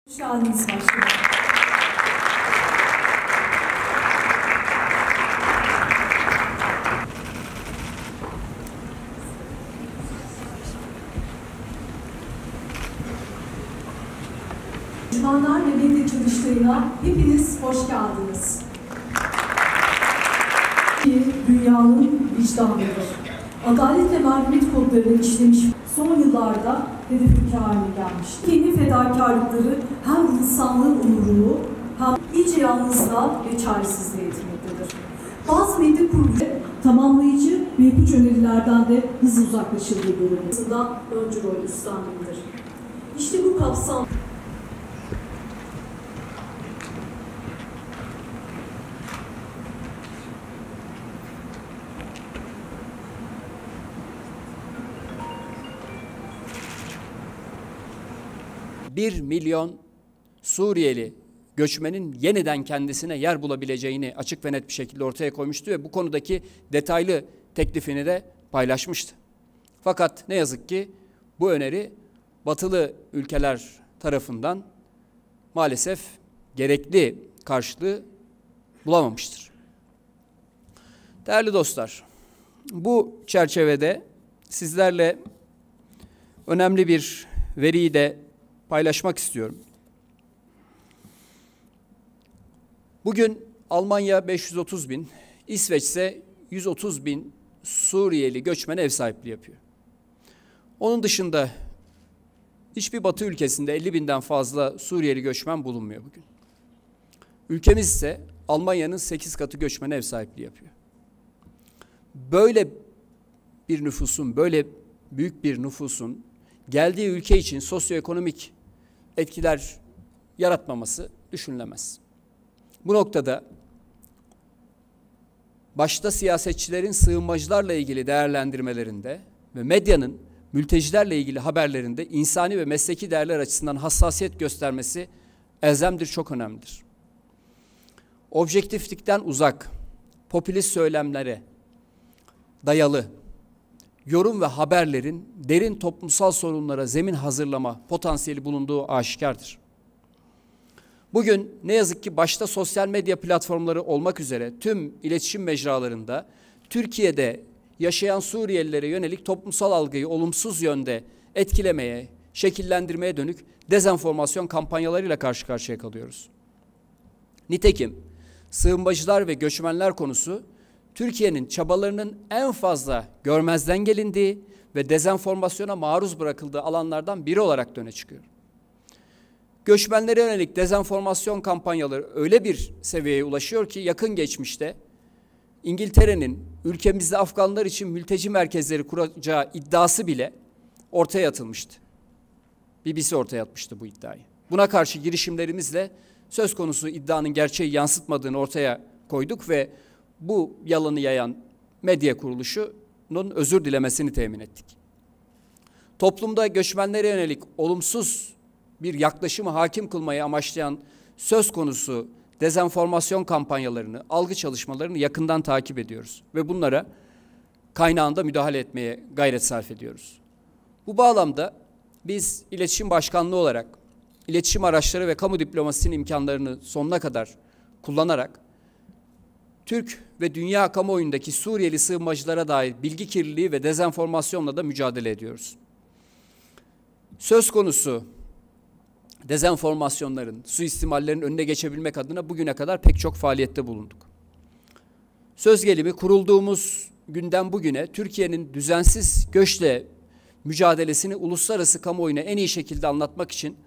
Hoş geldiniz başkanım. Düşmanlar ve medya çalıştayına hepiniz hoş geldiniz. Dünyanın vicdanıdır. Adalet ve merhamet kodlarını işlemiş son yıllarda hedef ülke haline gelmiş. Kendi fedakarlıkları hem insanlığın onurunu hem iyice yalnızlığa ve çaresizliğe etmektedir. Bazı medya kuruluşları tamamlayıcı ve ipucu önerilerden de hızlı uzaklaşıldığı görülmesinden öncü rol üstlenmelidir. İşte bu kapsam Bir milyon Suriyeli göçmenin yeniden kendisine yer bulabileceğini açık ve net bir şekilde ortaya koymuştu ve bu konudaki detaylı teklifini de paylaşmıştı. Fakat ne yazık ki bu öneri batılı ülkeler tarafından maalesef gerekli karşılığı bulamamıştır. Değerli dostlar, bu çerçevede sizlerle önemli bir veriyi de paylaşmak istiyorum. Bugün Almanya 530 bin, İsveç ise 130 bin Suriyeli göçmene ev sahipliği yapıyor. Onun dışında hiçbir Batı ülkesinde 50 binden fazla Suriyeli göçmen bulunmuyor bugün. Ülkemiz ise Almanya'nın 8 katı göçmene ev sahipliği yapıyor. Böyle bir nüfusun, böyle büyük bir nüfusun geldiği ülke için sosyoekonomik etkiler yaratmaması düşünülemez. Bu noktada başta siyasetçilerin sığınmacılarla ilgili değerlendirmelerinde ve medyanın mültecilerle ilgili haberlerinde insani ve mesleki değerler açısından hassasiyet göstermesi elzemdir, çok önemlidir. Objektiflikten uzak, popülist söylemlere dayalı yorum ve haberlerin derin toplumsal sorunlara zemin hazırlama potansiyeli bulunduğu aşikardır. Bugün ne yazık ki başta sosyal medya platformları olmak üzere tüm iletişim mecralarında Türkiye'de yaşayan Suriyelilere yönelik toplumsal algıyı olumsuz yönde etkilemeye, şekillendirmeye dönük dezenformasyon kampanyalarıyla karşı karşıya kalıyoruz. Nitekim sığınmacılar ve göçmenler konusu Türkiye'nin çabalarının en fazla görmezden gelindiği ve dezenformasyona maruz bırakıldığı alanlardan biri olarak öne çıkıyor. Göçmenlere yönelik dezenformasyon kampanyaları öyle bir seviyeye ulaşıyor ki yakın geçmişte İngiltere'nin ülkemizde Afganlar için mülteci merkezleri kuracağı iddiası bile ortaya atılmıştı. BBC ortaya atmıştı bu iddiayı. Buna karşı girişimlerimizle söz konusu iddianın gerçeği yansıtmadığını ortaya koyduk ve bu yalanı yayan medya kuruluşunun özür dilemesini temin ettik. Toplumda göçmenlere yönelik olumsuz bir yaklaşımı hakim kılmayı amaçlayan söz konusu dezenformasyon kampanyalarını, algı çalışmalarını yakından takip ediyoruz ve bunlara kaynağında müdahale etmeye gayret sarf ediyoruz. Bu bağlamda biz iletişim başkanlığı olarak iletişim araçları ve kamu diplomasisinin imkanlarını sonuna kadar kullanarak Türk ve dünya kamuoyundaki Suriyeli sığınmacılara dair bilgi kirliliği ve dezenformasyonla da mücadele ediyoruz. Söz konusu dezenformasyonların, suistimallerin önüne geçebilmek adına bugüne kadar pek çok faaliyette bulunduk. Söz gelimi kurulduğumuz günden bugüne Türkiye'nin düzensiz göçle mücadelesini uluslararası kamuoyuna en iyi şekilde anlatmak için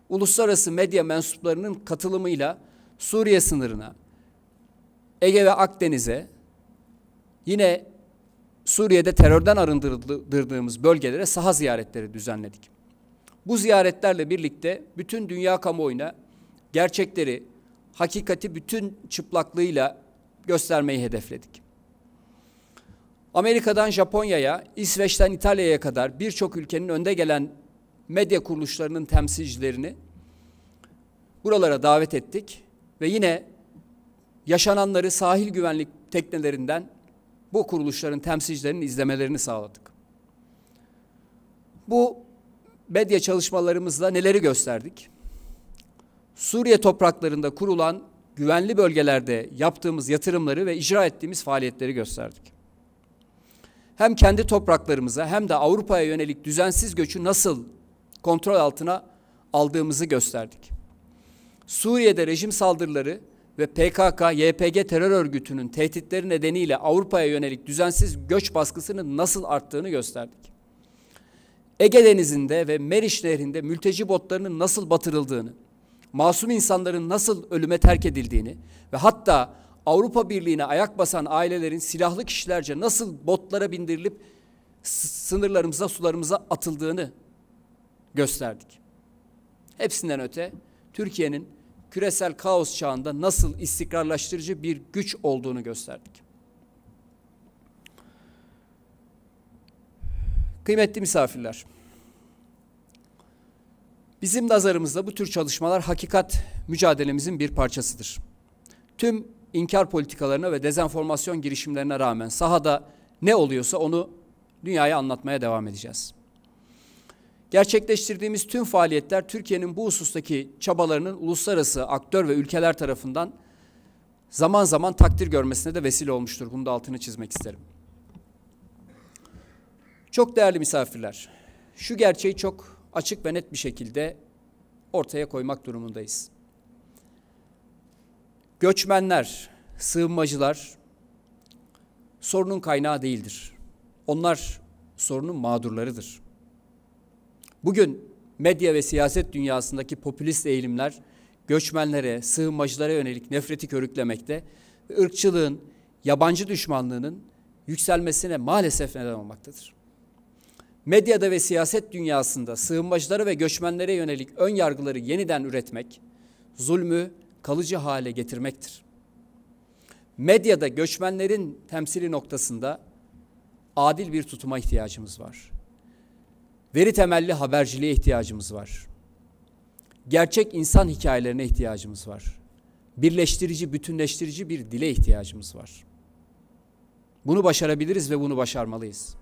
uluslararası medya mensuplarının katılımıyla Suriye sınırına, Ege ve Akdeniz'e, yine Suriye'de terörden arındırdığımız bölgelere saha ziyaretleri düzenledik. Bu ziyaretlerle birlikte bütün dünya kamuoyuna gerçekleri, hakikati bütün çıplaklığıyla göstermeyi hedefledik. Amerika'dan Japonya'ya, İsveç'ten İtalya'ya kadar birçok ülkenin önde gelen medya kuruluşlarının temsilcilerini buralara davet ettik ve yine yaşananları sahil güvenlik teknelerinden bu kuruluşların temsilcilerinin izlemelerini sağladık. Bu medya çalışmalarımızla neleri gösterdik? Suriye topraklarında kurulan güvenli bölgelerde yaptığımız yatırımları ve icra ettiğimiz faaliyetleri gösterdik. Hem kendi topraklarımıza hem de Avrupa'ya yönelik düzensiz göçü nasıl kontrol altına aldığımızı gösterdik. Suriye'de rejim saldırıları ve PKK, YPG terör örgütünün tehditleri nedeniyle Avrupa'ya yönelik düzensiz göç baskısının nasıl arttığını gösterdik. Ege Denizi'nde ve Meriç Nehri'nde mülteci botlarının nasıl batırıldığını, masum insanların nasıl ölüme terk edildiğini ve hatta Avrupa Birliği'ne ayak basan ailelerin silahlı kişilerce nasıl botlara bindirilip sınırlarımıza, sularımıza atıldığını gösterdik. Hepsinden öte Türkiye'nin küresel kaos çağında nasıl istikrarlaştırıcı bir güç olduğunu gösterdik. Kıymetli misafirler, bizim nazarımızda bu tür çalışmalar hakikat mücadelemizin bir parçasıdır. Tüm inkar politikalarına ve dezenformasyon girişimlerine rağmen sahada ne oluyorsa onu dünyaya anlatmaya devam edeceğiz. Gerçekleştirdiğimiz tüm faaliyetler Türkiye'nin bu husustaki çabalarının uluslararası aktör ve ülkeler tarafından zaman zaman takdir görmesine de vesile olmuştur. Bunu da altını çizmek isterim. Çok değerli misafirler, şu gerçeği çok açık ve net bir şekilde ortaya koymak durumundayız. Göçmenler, sığınmacılar sorunun kaynağı değildir. Onlar sorunun mağdurlarıdır. Bugün medya ve siyaset dünyasındaki popülist eğilimler göçmenlere, sığınmacılara yönelik nefreti körüklemekte ve ırkçılığın, yabancı düşmanlığının yükselmesine maalesef neden olmaktadır. Medyada ve siyaset dünyasında sığınmacılara ve göçmenlere yönelik ön yargıları yeniden üretmek, zulmü kalıcı hale getirmektir. Medyada göçmenlerin temsili noktasında adil bir tutuma ihtiyacımız var. Veri temelli haberciliğe ihtiyacımız var. Gerçek insan hikayelerine ihtiyacımız var. Birleştirici, bütünleştirici bir dile ihtiyacımız var. Bunu başarabiliriz ve bunu başarmalıyız.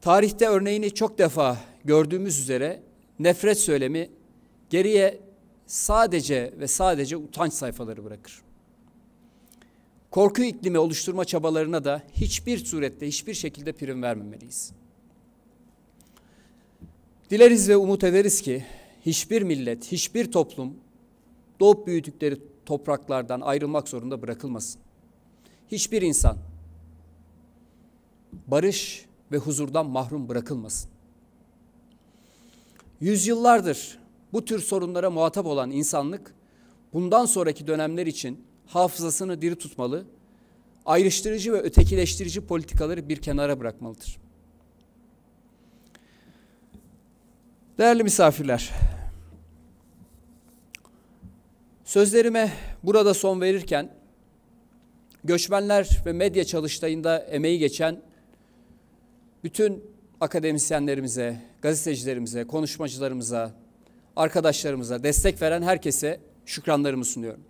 Tarihte örneğini çok defa gördüğümüz üzere nefret söylemi geriye sadece ve sadece utanç sayfaları bırakır. Korku iklimi oluşturma çabalarına da hiçbir surette, hiçbir şekilde prim vermemeliyiz. Dileriz ve umut ederiz ki hiçbir millet, hiçbir toplum doğup büyüdükleri topraklardan ayrılmak zorunda bırakılmasın. Hiçbir insan barış ve huzurdan mahrum bırakılmasın. Yüzyıllardır bu tür sorunlara muhatap olan insanlık bundan sonraki dönemler için hafızasını diri tutmalı, ayrıştırıcı ve ötekileştirici politikaları bir kenara bırakmalıdır. Değerli misafirler, sözlerime burada son verirken göçmenler ve medya çalıştayında emeği geçen bütün akademisyenlerimize, gazetecilerimize, konuşmacılarımıza, arkadaşlarımıza, destek veren herkese şükranlarımı sunuyorum.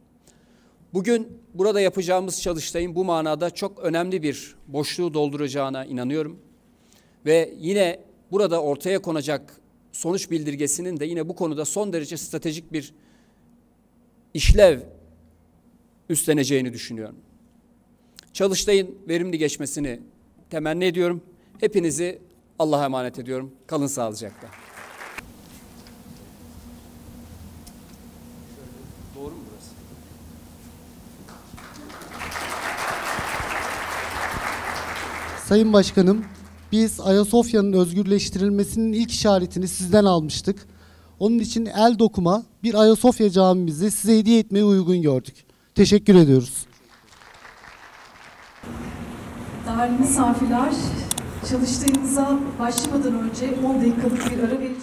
Bugün burada yapacağımız çalıştayın bu manada çok önemli bir boşluğu dolduracağına inanıyorum. Ve yine burada ortaya konacak sonuç bildirgesinin de yine bu konuda son derece stratejik bir işlev üstleneceğini düşünüyorum. Çalıştayın verimli geçmesini temenni ediyorum. Hepinizi Allah'a emanet ediyorum. Kalın sağlıcakla. Doğru mu burası? Sayın Başkanım, biz Ayasofya'nın özgürleştirilmesinin ilk işaretini sizden almıştık. Onun için el dokuma bir Ayasofya camimizi size hediye etmeyi uygun gördük. Teşekkür ediyoruz. Değerli misafirler, çalıştayımıza başlamadan önce 10 dakikalık bir ara vereceğiz.